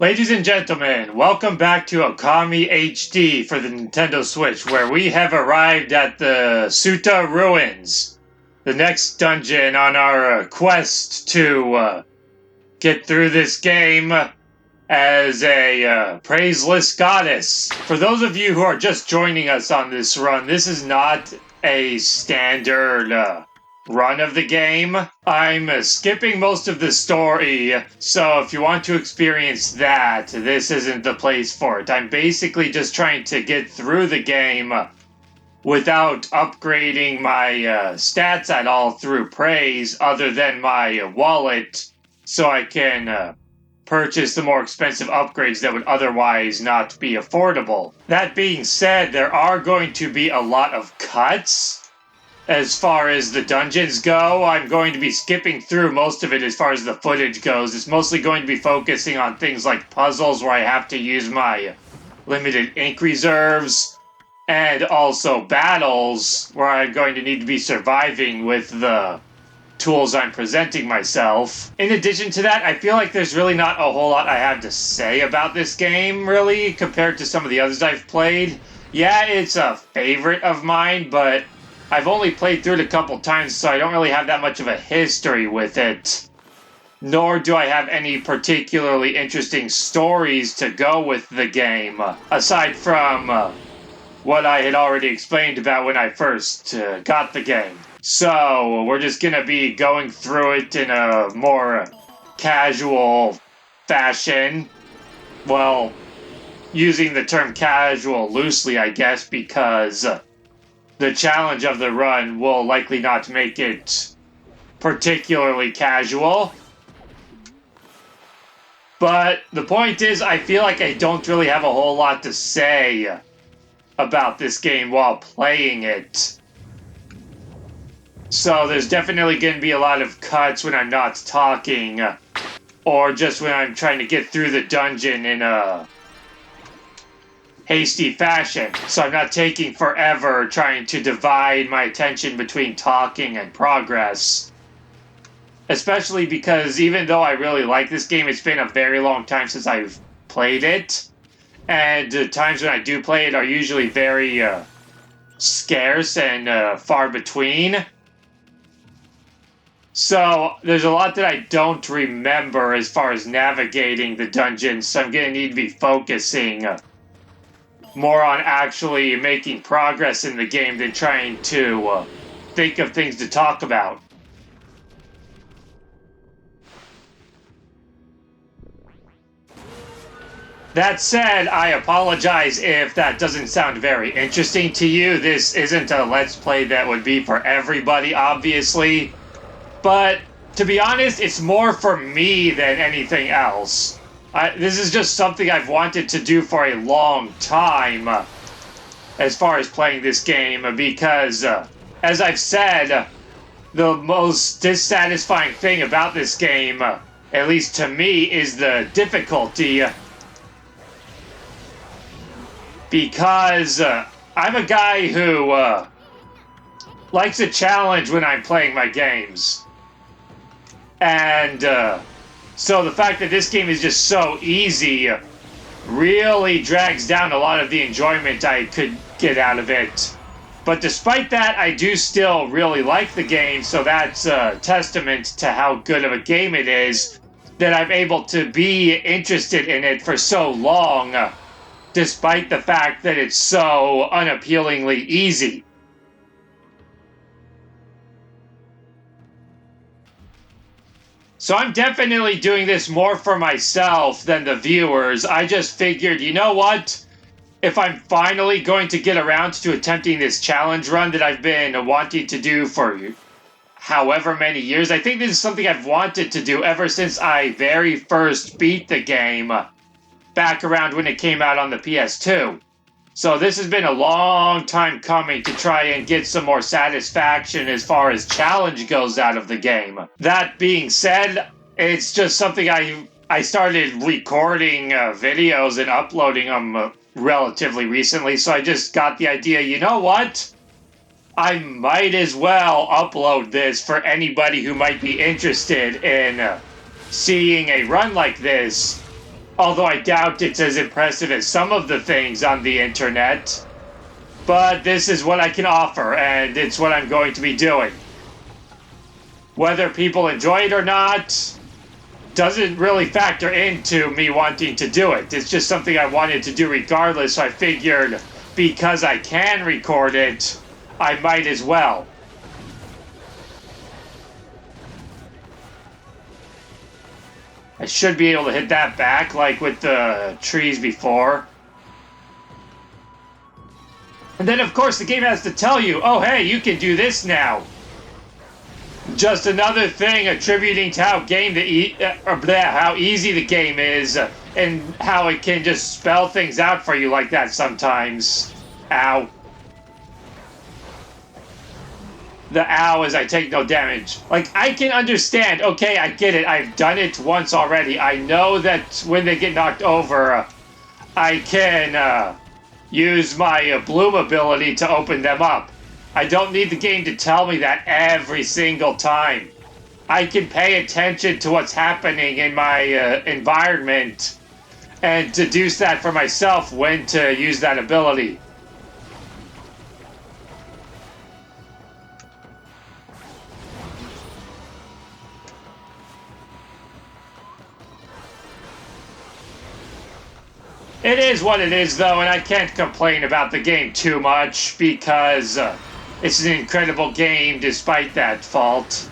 Ladies and gentlemen, welcome back to Okami HD for the Nintendo Switch, where we have arrived at the Suta Ruins, the next dungeon on our quest to get through this game as a Praiseless goddess. For those of you who are just joining us on this run, this is not a standard run of the game. I'm skipping most of the story, so if you want to experience that, this isn't the place for it. I'm basically just trying to get through the game without upgrading my stats at all through praise, other than my wallet, so I can purchase the more expensive upgrades that would otherwise not be affordable. That being said, there are going to be a lot of cuts. As far as the dungeons go, I'm going to be skipping through most of it as far as the footage goes. It's mostly going to be focusing on things like puzzles where I have to use my limited ink reserves, and also battles where I'm going to need to be surviving with the tools I'm presenting myself. In addition to that, I feel like there's really not a whole lot I have to say about this game, really, compared to some of the others I've played. Yeah, it's a favorite of mine, but I've only played through it a couple times, so I don't really have that much of a history with it. Nor do I have any particularly interesting stories to go with the game, aside from what I had already explained about when I first got the game. So, we're just gonna be going through it in a more casual fashion. Well, using the term casual loosely, I guess, because the challenge of the run will likely not make it particularly casual. But the point is, I feel like I don't really have a whole lot to say about this game while playing it. So there's definitely going to be a lot of cuts when I'm not talking, or just when I'm trying to get through the dungeon in a hasty fashion, so I'm not taking forever trying to divide my attention between talking and progress. Especially because even though I really like this game, it's been a very long time since I've played it, and the times when I do play it are usually very scarce and far between. So there's a lot that I don't remember as far as navigating the dungeons, so I'm going to need to be focusing more on actually making progress in the game than trying to think of things to talk about. That said, I apologize if that doesn't sound very interesting to you. This isn't a Let's Play that would be for everybody, obviously. But, to be honest, it's more for me than anything else. This is just something I've wanted to do for a long time, as far as playing this game, because, as I've said, the most dissatisfying thing about this game, at least to me, is the difficulty. Because I'm a guy who likes a challenge when I'm playing my games. And so the fact that this game is just so easy really drags down a lot of the enjoyment I could get out of it. But despite that, I do still really like the game, so that's a testament to how good of a game it is, that I'm able to be interested in it for so long, despite the fact that it's so unappealingly easy. So I'm definitely doing this more for myself than the viewers. I just figured, you know what? If I'm finally going to get around to attempting this challenge run that I've been wanting to do for however many years, I think this is something I've wanted to do ever since I very first beat the game, back around when it came out on the PS2. So this has been a long time coming to try and get some more satisfaction as far as challenge goes out of the game. That being said, it's just something I started recording videos and uploading them relatively recently, so I just got the idea, you know what? I might as well upload this for anybody who might be interested in seeing a run like this. Although I doubt it's as impressive as some of the things on the internet. But this is what I can offer, and it's what I'm going to be doing. Whether people enjoy it or not doesn't really factor into me wanting to do it. It's just something I wanted to do regardless, so I figured because I can record it, I might as well. I should be able to hit that back like with the trees before. And then, of course, the game has to tell you, oh, hey, you can do this now. Just another thing attributing to how how easy the game is, and how it can just spell things out for you like that sometimes. Ow. The ow is I take no damage. Like, I can understand. Okay, I get it. I've done it once already. I know that when they get knocked over, I can use my Bloom ability to open them up. I don't need the game to tell me that every single time. I can pay attention to what's happening in my environment and deduce that for myself when to use that ability. It is what it is, though, and I can't complain about the game too much because it's an incredible game despite that fault.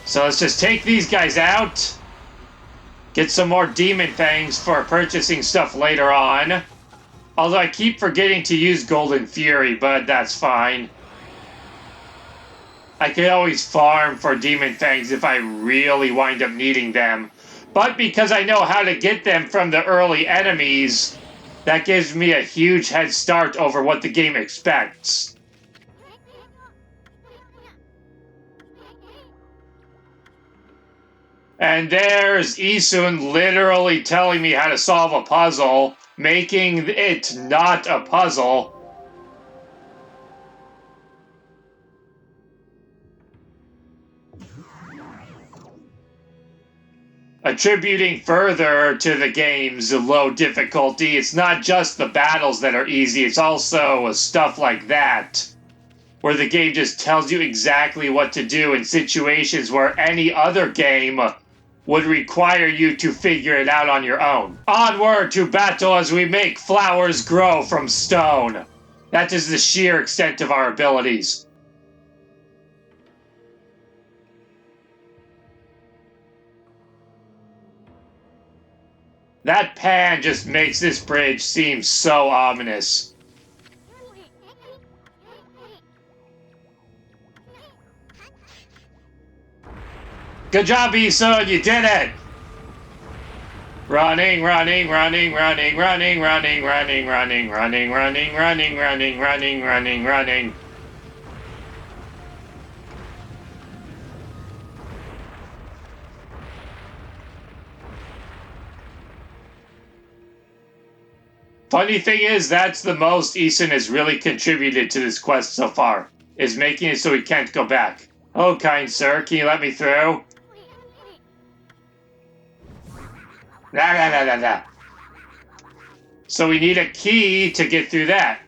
So let's just take these guys out. Get some more demon fangs for purchasing stuff later on. Although I keep forgetting to use Golden Fury, but that's fine. I could always farm for Demon Fangs if I really wind up needing them. But because I know how to get them from the early enemies, that gives me a huge head start over what the game expects. And there's Isun literally telling me how to solve a puzzle, making it not a puzzle. Attributing further to the game's low difficulty, it's not just the battles that are easy, it's also stuff like that, where the game just tells you exactly what to do in situations where any other game would require you to figure it out on your own. Onward to battle as we make flowers grow from stone. That is the sheer extent of our abilities. That pan just makes this bridge seem so ominous. Good job, Isun, you did it! Running, running, running, running, running, running, running, running, running, running, running, running, running, running, running. Funny thing is, that's the most Isun has really contributed to this quest so far, is making it so he can't go back. Oh, kind sir, can you let me through? Nah, nah, nah, nah, nah. So we need a key to get through that.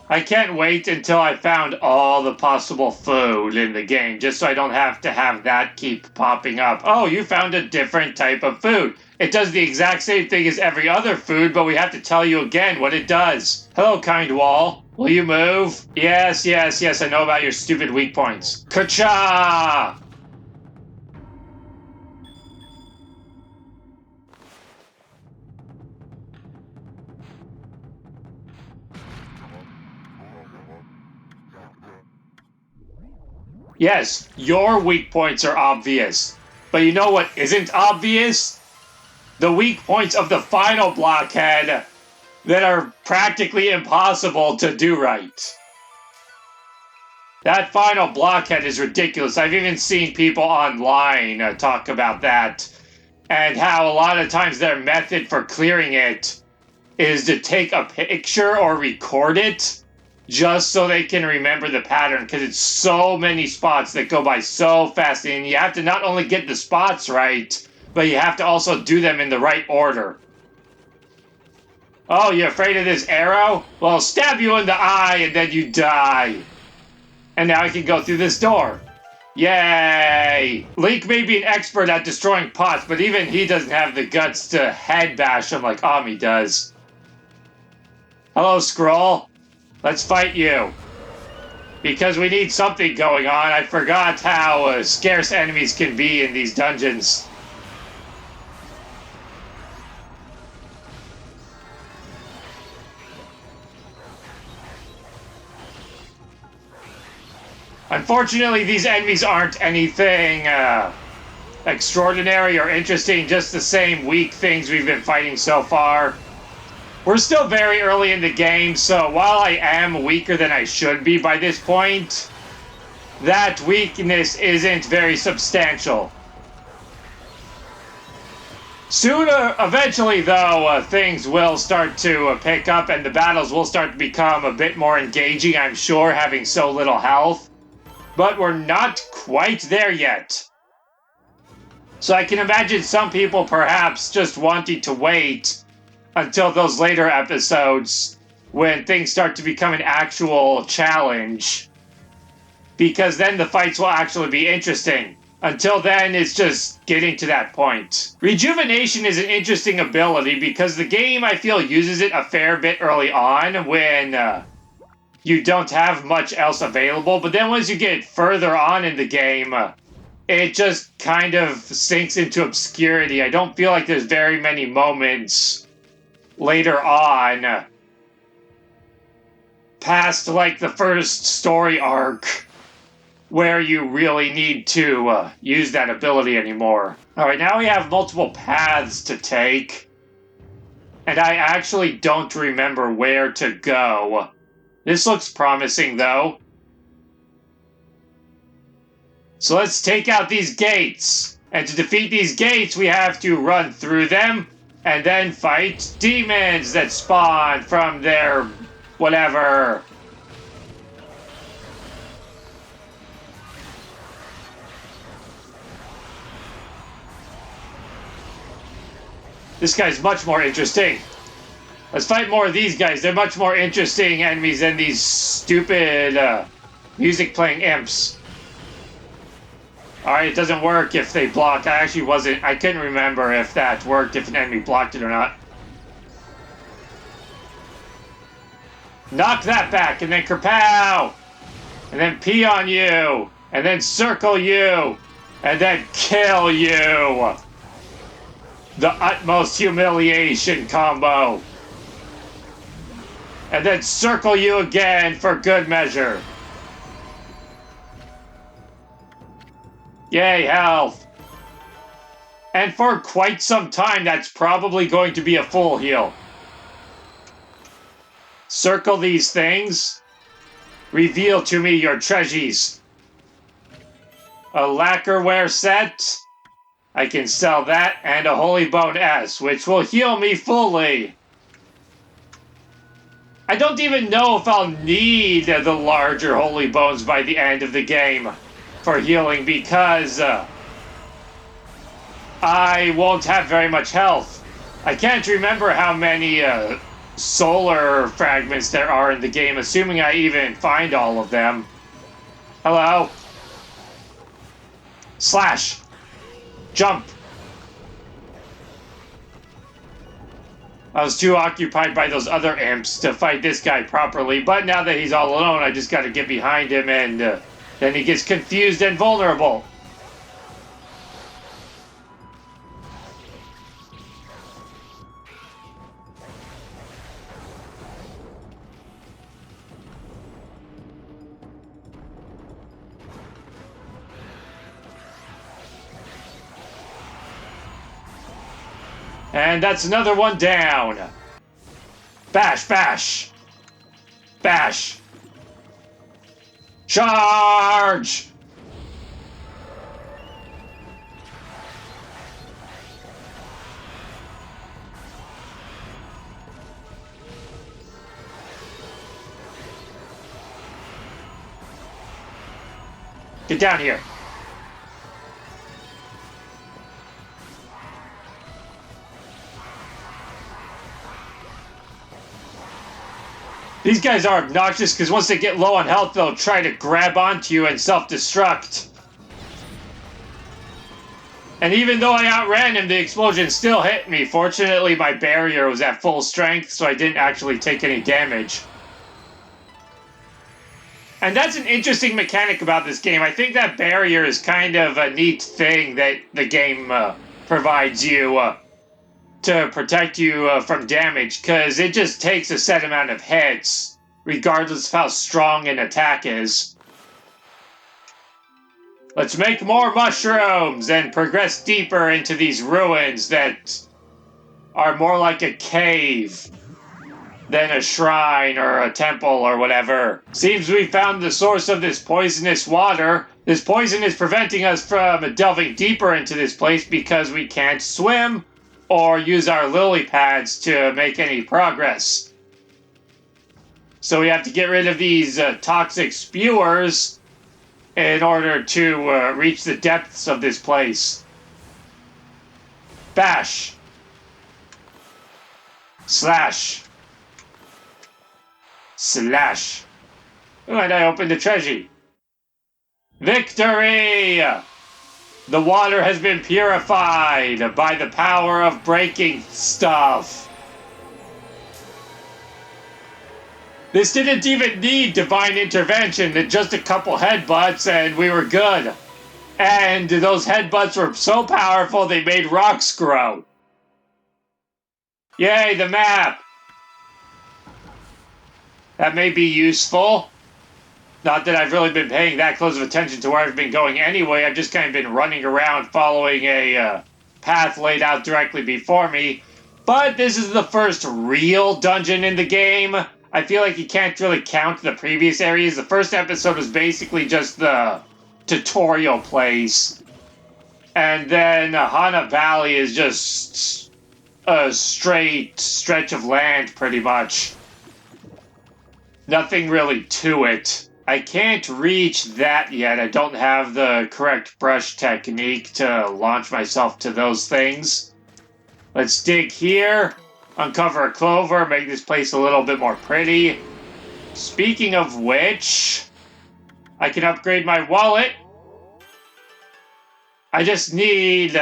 I can't wait until I found all the possible food in the game, just so I don't have to have that keep popping up. Oh, you found a different type of food. It does the exact same thing as every other food, but we have to tell you again what it does. Hello, kind wall. Will you move? Yes, yes, yes, I know about your stupid weak points. Ka-cha! Yes, your weak points are obvious. But you know what isn't obvious? The weak points of the final blockhead that are practically impossible to do right. That final blockhead is ridiculous. I've even seen people online talk about that, and how a lot of times their method for clearing it is to take a picture or record it just so they can remember the pattern, because it's so many spots that go by so fast, and you have to not only get the spots right, but you have to also do them in the right order. Oh, you're afraid of this arrow? Well, I'll stab you in the eye and then you die. And now I can go through this door. Yay! Link may be an expert at destroying pots, but even he doesn't have the guts to head bash them like Ami does. Hello, Scroll. Let's fight you. Because we need something going on. I forgot how scarce enemies can be in these dungeons. Unfortunately, these enemies aren't anything extraordinary or interesting, just the same weak things we've been fighting so far. We're still very early in the game, so while I am weaker than I should be by this point, that weakness isn't very substantial. Sooner, eventually though, things will start to pick up and the battles will start to become a bit more engaging, I'm sure, having so little health. But we're not quite there yet. So I can imagine some people perhaps just wanting to wait until those later episodes when things start to become an actual challenge. Because then the fights will actually be interesting. Until then, it's just getting to that point. Rejuvenation is an interesting ability because the game, I feel, uses it a fair bit early on when you don't have much else available, but then once you get further on in the game, it just kind of sinks into obscurity. I don't feel like there's very many moments later on, past like the first story arc, where you really need to use that ability anymore. Alright, now we have multiple paths to take, and I actually don't remember where to go. This looks promising, though. So let's take out these gates. And to defeat these gates, we have to run through them and then fight demons that spawn from their whatever. This guy's much more interesting. Let's fight more of these guys. They're much more interesting enemies than these stupid music-playing imps. Alright, it doesn't work if they block. I couldn't remember if that worked, if an enemy blocked it or not. Knock that back, and then kerpow! And then pee on you! And then circle you! And then kill you! The utmost humiliation combo! And then circle you again for good measure. Yay, health. And for quite some time, that's probably going to be a full heal. Circle these things. Reveal to me your treasures. A lacquerware set. I can sell that and a Holy Bone S, which will heal me fully. I don't even know if I'll need the larger Holy Bones by the end of the game for healing because I won't have very much health. I can't remember how many solar fragments there are in the game, assuming I even find all of them. Hello? Slash! Jump! I was too occupied by those other imps to fight this guy properly, but now that he's all alone, I just gotta get behind him and then he gets confused and vulnerable. And that's another one down. Bash, bash. Bash. Charge! Get down here. These guys are obnoxious because once they get low on health, they'll try to grab onto you and self-destruct. And even though I outran him, the explosion still hit me. Fortunately, my barrier was at full strength, so I didn't actually take any damage. And that's an interesting mechanic about this game. I think that barrier is kind of a neat thing that the game provides you to protect you from damage, because it just takes a set amount of hits, regardless of how strong an attack is. Let's make more mushrooms and progress deeper into these ruins that are more like a cave than a shrine or a temple or whatever. Seems we found the source of this poisonous water. This poison is preventing us from delving deeper into this place because we can't swim or use our lily pads to make any progress. So we have to get rid of these toxic spewers in order to reach the depths of this place. Bash. Slash. Slash. Oh, and I opened the treasure. Victory! The water has been purified by the power of breaking stuff. This didn't even need divine intervention, just a couple headbutts and we were good. And those headbutts were so powerful they made rocks grow. Yay, the map! That may be useful. Not that I've really been paying that close of attention to where I've been going anyway. I've just kind of been running around following a path laid out directly before me. But this is the first real dungeon in the game. I feel like you can't really count the previous areas. The first episode was basically just the tutorial place. And then Hana Valley is just a straight stretch of land, pretty much. Nothing really to it. I can't reach that yet. I don't have the correct brush technique to launch myself to those things. Let's dig here, uncover a clover, make this place a little bit more pretty. Speaking of which, I can upgrade my wallet. I just need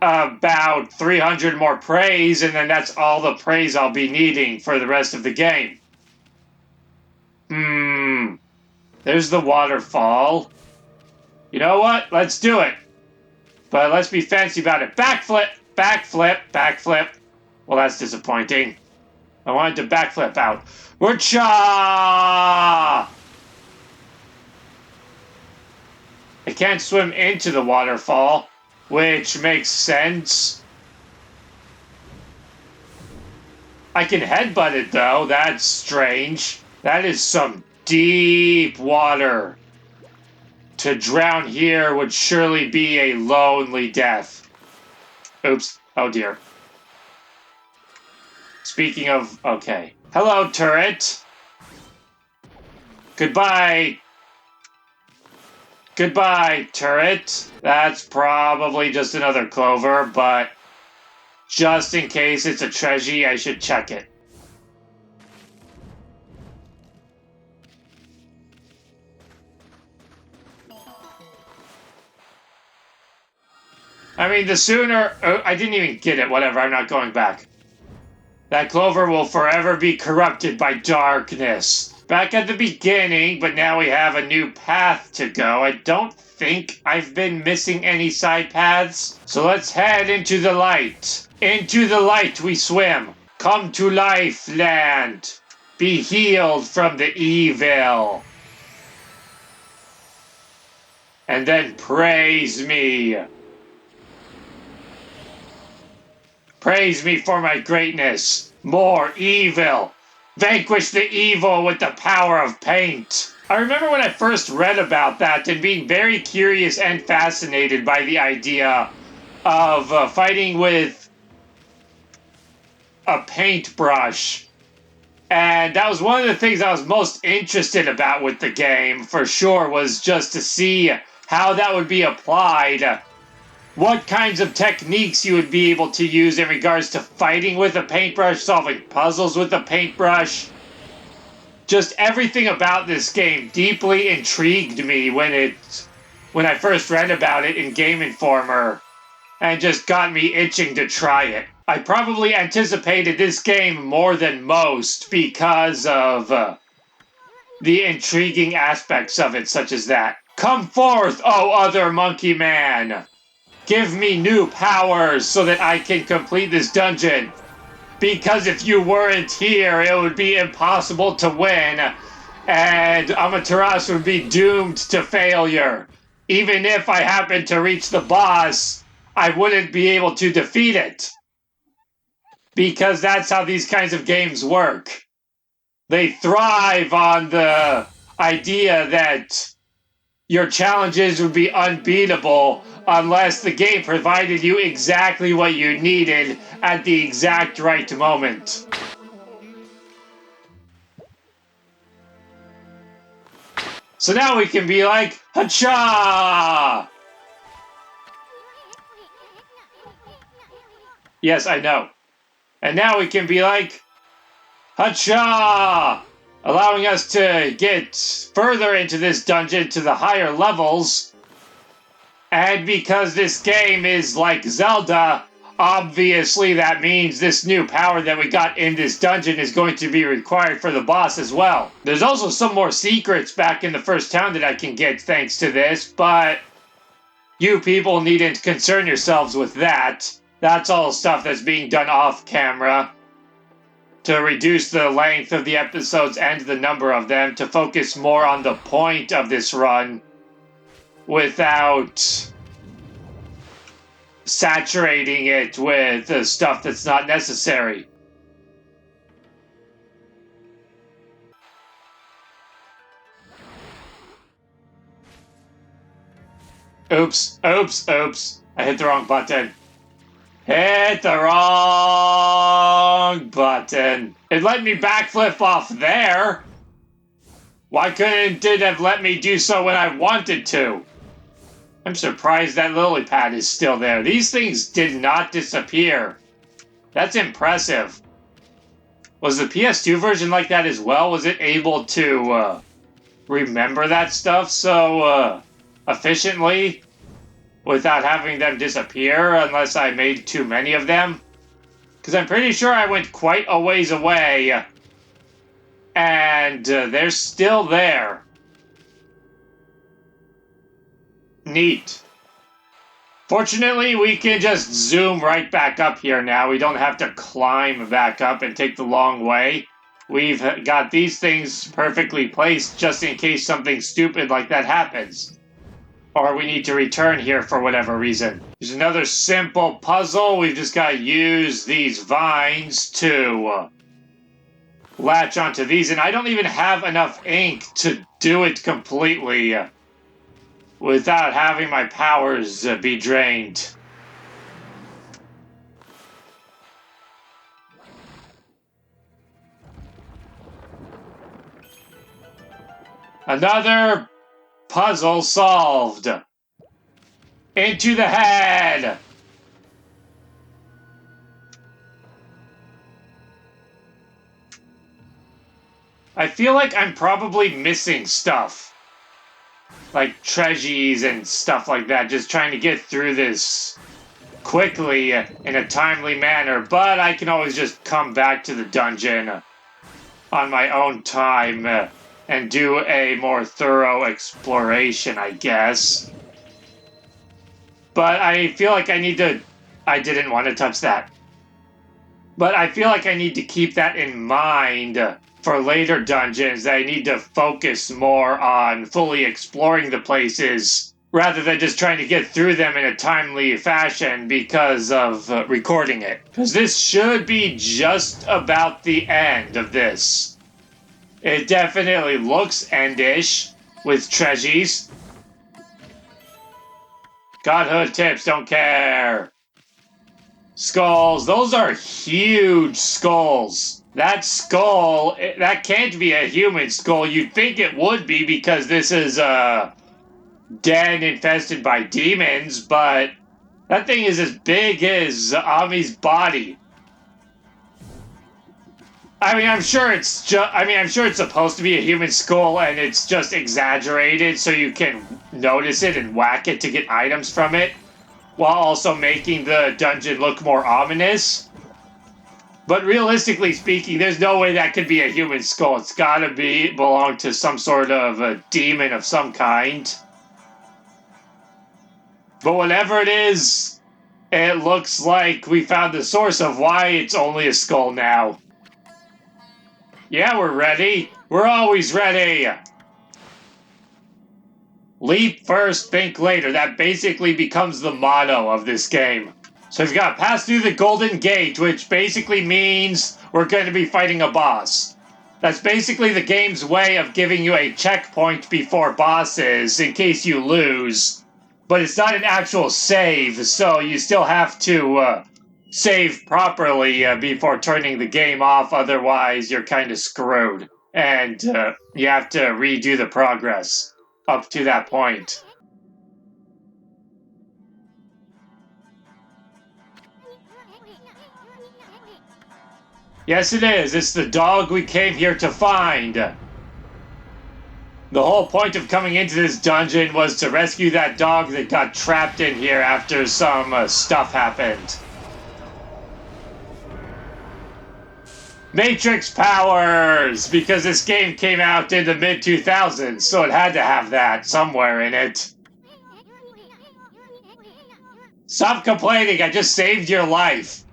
about 300 more praise, and then that's all the praise I'll be needing for the rest of the game. There's the waterfall. You know what? Let's do it. But let's be fancy about it. Backflip! Backflip! Backflip! Well, that's disappointing. I wanted to backflip out. Wurcha! I can't swim into the waterfall, which makes sense. I can headbutt it, though. That's strange. That is some deep water. To drown here would surely be a lonely death. Oops. Oh, dear. Speaking of... Okay. Hello, turret. Goodbye. Goodbye, turret. That's probably just another clover, but just in case it's a treasure, I should check it. I mean, the sooner... Oh, I didn't even get it. Whatever, I'm not going back. That clover will forever be corrupted by darkness. Back at the beginning, but now we have a new path to go. I don't think I've been missing any side paths. So let's head into the light. Into the light we swim. Come to life, land. Be healed from the evil. And then praise me. Praise me for my greatness. More evil. Vanquish the evil with the power of paint. I remember when I first read about that and being very curious and fascinated by the idea of fighting with a paintbrush. And that was one of the things I was most interested about with the game, for sure, was just to see how that would be applied. What kinds of techniques you would be able to use in regards to fighting with a paintbrush, solving puzzles with a paintbrush. Just everything about this game deeply intrigued me when I first read about it in Game Informer, and just got me itching to try it. I probably anticipated this game more than most because of the intriguing aspects of it, such as that. Come forth, O other monkey man! Give me new powers so that I can complete this dungeon. Because if you weren't here, it would be impossible to win, and Amaterasu would be doomed to failure. Even if I happened to reach the boss, I wouldn't be able to defeat it. Because that's how these kinds of games work. They thrive on the idea that your challenges would be unbeatable unless the game provided you exactly what you needed at the exact right moment. So now we can be like, Hacha! Yes, I know. And now we can be like, Hacha! Allowing us to get further into this dungeon to the higher levels. And because this game is like Zelda, obviously that means this new power that we got in this dungeon is going to be required for the boss as well. There's also some more secrets back in the first town that I can get thanks to this, but you people needn't concern yourselves with that. That's all stuff that's being done off camera to reduce the length of the episodes and the number of them, to focus more on the point of this run without saturating it with stuff that's not necessary. Oops, oops, oops. I hit the wrong button. Hit the wrong button. It let me backflip off there. Why couldn't it have let me do so when I wanted to? I'm surprised that lily pad is still there. These things did not disappear. That's impressive. Was the PS2 version like that as well? Was it able to remember that stuff so efficiently without having them disappear unless I made too many of them? Because I'm pretty sure I went quite a ways away and they're still there. Neat. Fortunately, we can just zoom right back up here now. We don't have to climb back up and take the long way. We've got these things perfectly placed just in case something stupid like that happens. Or we need to return here for whatever reason. There's another simple puzzle. We've just got to use these vines to latch onto these. And I don't even have enough ink to do it completely without having my powers be drained. Another puzzle solved. Into the head. I feel like I'm probably missing stuff. Like treasures and stuff like that, just trying to get through this quickly in a timely manner, but I can always just come back to the dungeon on my own time and do a more thorough exploration, I guess. But I feel like I didn't want to touch that. But I feel like I need to keep that in mind for later dungeons, that I need to focus more on fully exploring the places rather than just trying to get through them in a timely fashion because of recording it. Because this should be just about the end of this. It definitely looks endish with treasures. Godhood tips, don't care. Skulls, those are huge skulls. That skull, that can't be a human skull. You'd think it would be because this is a den infested by demons, but that thing is as big as Ami's body. I mean, I'm sure it's I'm sure it's supposed to be a human skull and it's just exaggerated so you can notice it and whack it to get items from it, while also making the dungeon look more ominous. But realistically speaking, there's no way that could be a human skull. It's gotta belong to some sort of a demon of some kind. But whatever it is, it looks like we found the source of why it's only a skull now. Yeah, we're ready. We're always ready. Leap first, think later. That basically becomes the motto of this game. So we've got to pass through the Golden Gate, which basically means we're going to be fighting a boss. That's basically the game's way of giving you a checkpoint before bosses in case you lose. But it's not an actual save, so you still have to save properly before turning the game off, otherwise you're kind of screwed. And you have to redo the progress up to that point. Yes, it is. It's the dog we came here to find. The whole point of coming into this dungeon was to rescue that dog that got trapped in here after some stuff happened. Matrix powers! Because this game came out in the mid-2000s, so it had to have that somewhere in it. Stop complaining, I just saved your life.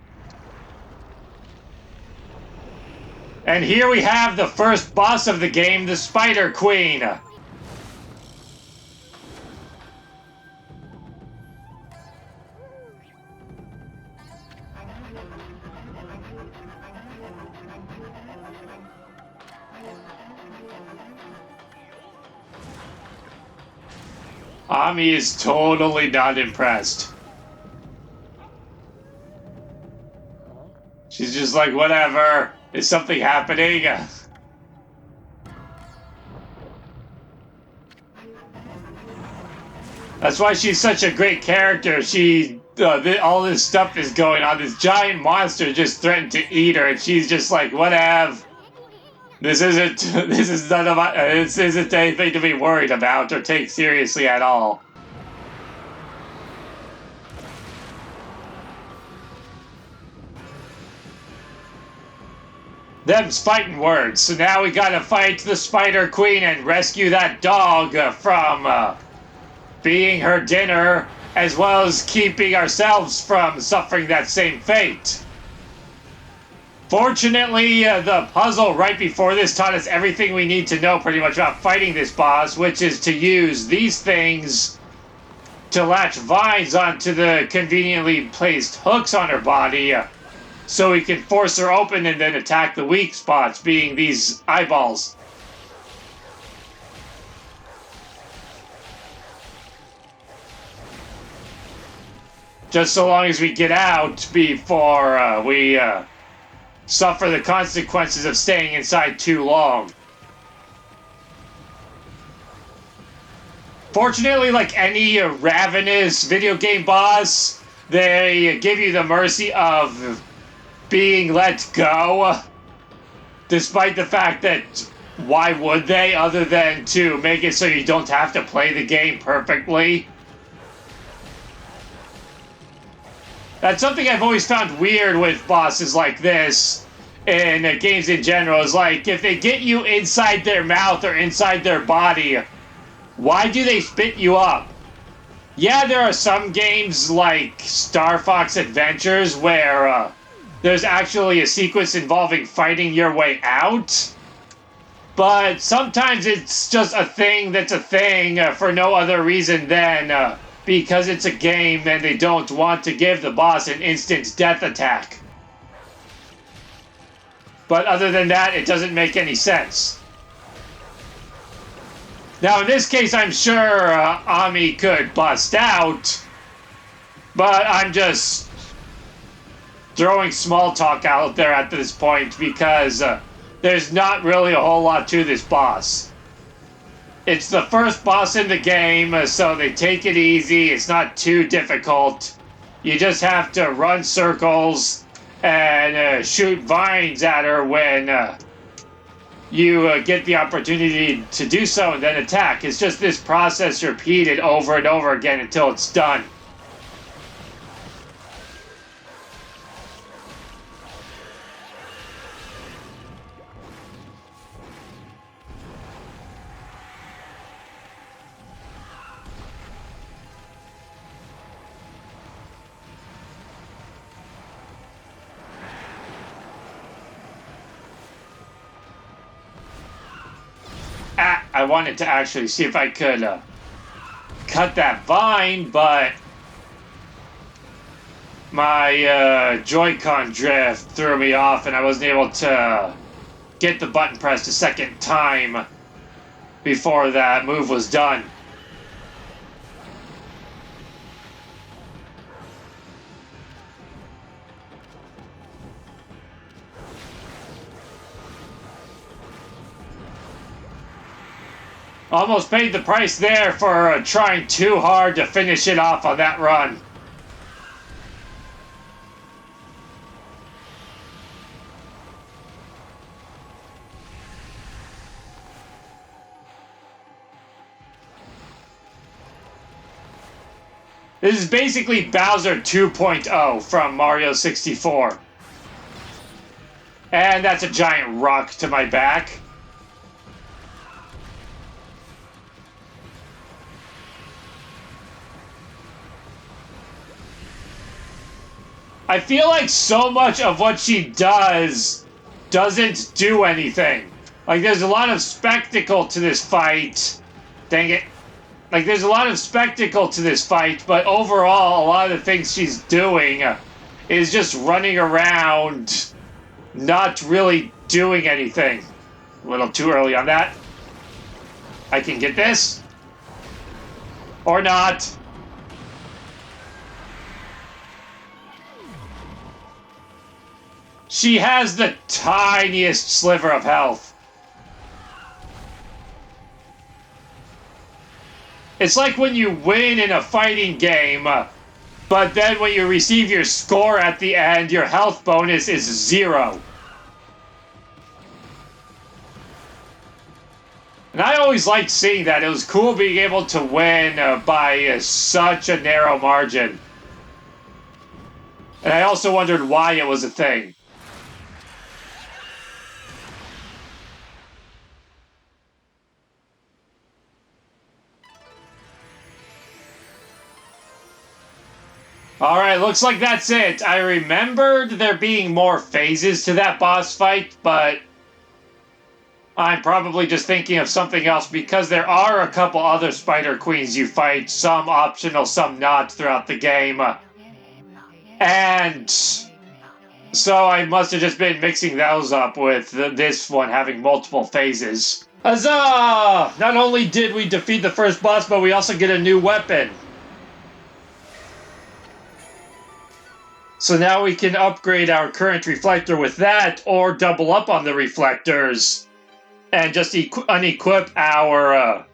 And here we have the first boss of the game, the Spider Queen. Ami is totally not impressed. She's just like, whatever. Is something happening? That's why she's such a great character. All this stuff is going on. This giant monster just threatened to eat her, and she's just like, whatever. This isn't anything to be worried about or take seriously at all. Them's fighting words. So now we gotta fight the Spider Queen and rescue that dog from being her dinner, as well as keeping ourselves from suffering that same fate. Fortunately, the puzzle right before this taught us everything we need to know pretty much about fighting this boss, which is to use these things to latch vines onto the conveniently placed hooks on her body, so we can force her open and then attack the weak spots, being these eyeballs. Just so long as we get out before we suffer the consequences of staying inside too long. Fortunately, like any ravenous video game boss, they give you the mercy of being let go, despite the fact that why would they, other than to make it so you don't have to play the game perfectly? That's something I've always found weird with bosses like this in games in general, is like, if they get you inside their mouth or inside their body, why do they spit you up? Yeah, there are some games like Star Fox Adventures where there's actually a sequence involving fighting your way out, but sometimes it's just a thing that's a thing for no other reason than because it's a game and they don't want to give the boss an instant death attack. But other than that, it doesn't make any sense. Now, in this case, I'm sure Ami could bust out, but I'm just throwing small talk out there at this point because there's not really a whole lot to this boss. It's the first boss in the game, so they take it easy. It's not too difficult. You just have to run circles and shoot vines at her when you get the opportunity to do so and then attack. It's just this process repeated over and over again until it's done. I wanted to actually see if I could cut that vine, but my Joy-Con drift threw me off and I wasn't able to get the button pressed a second time before that move was done. Almost paid the price there for trying too hard to finish it off on that run. This is basically Bowser 2.0 from Mario 64. And that's a giant rock to my back. I feel like so much of what she does doesn't do anything. Like, there's a lot of spectacle to this fight. Dang it. Like, there's a lot of spectacle to this fight, but overall, a lot of the things she's doing is just running around, not really doing anything. A little too early on that. I can get this. Or not. She has the tiniest sliver of health. It's like when you win in a fighting game, but then when you receive your score at the end, your health bonus is 0. And I always liked seeing that. It was cool being able to win by such a narrow margin. And I also wondered why it was a thing. Alright, looks like that's it. I remembered there being more phases to that boss fight, but I'm probably just thinking of something else because there are a couple other Spider Queens you fight, some optional, some not, throughout the game. And so I must have just been mixing those up with this one having multiple phases. Huzzah! Not only did we defeat the first boss, but we also get a new weapon. So now we can upgrade our current reflector with that, or double up on the reflectors, and just unequip our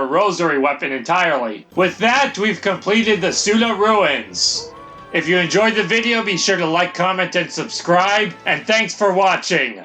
rosary weapon entirely. With that, we've completed the Suda Ruins. If you enjoyed the video, be sure to like, comment, and subscribe, and thanks for watching!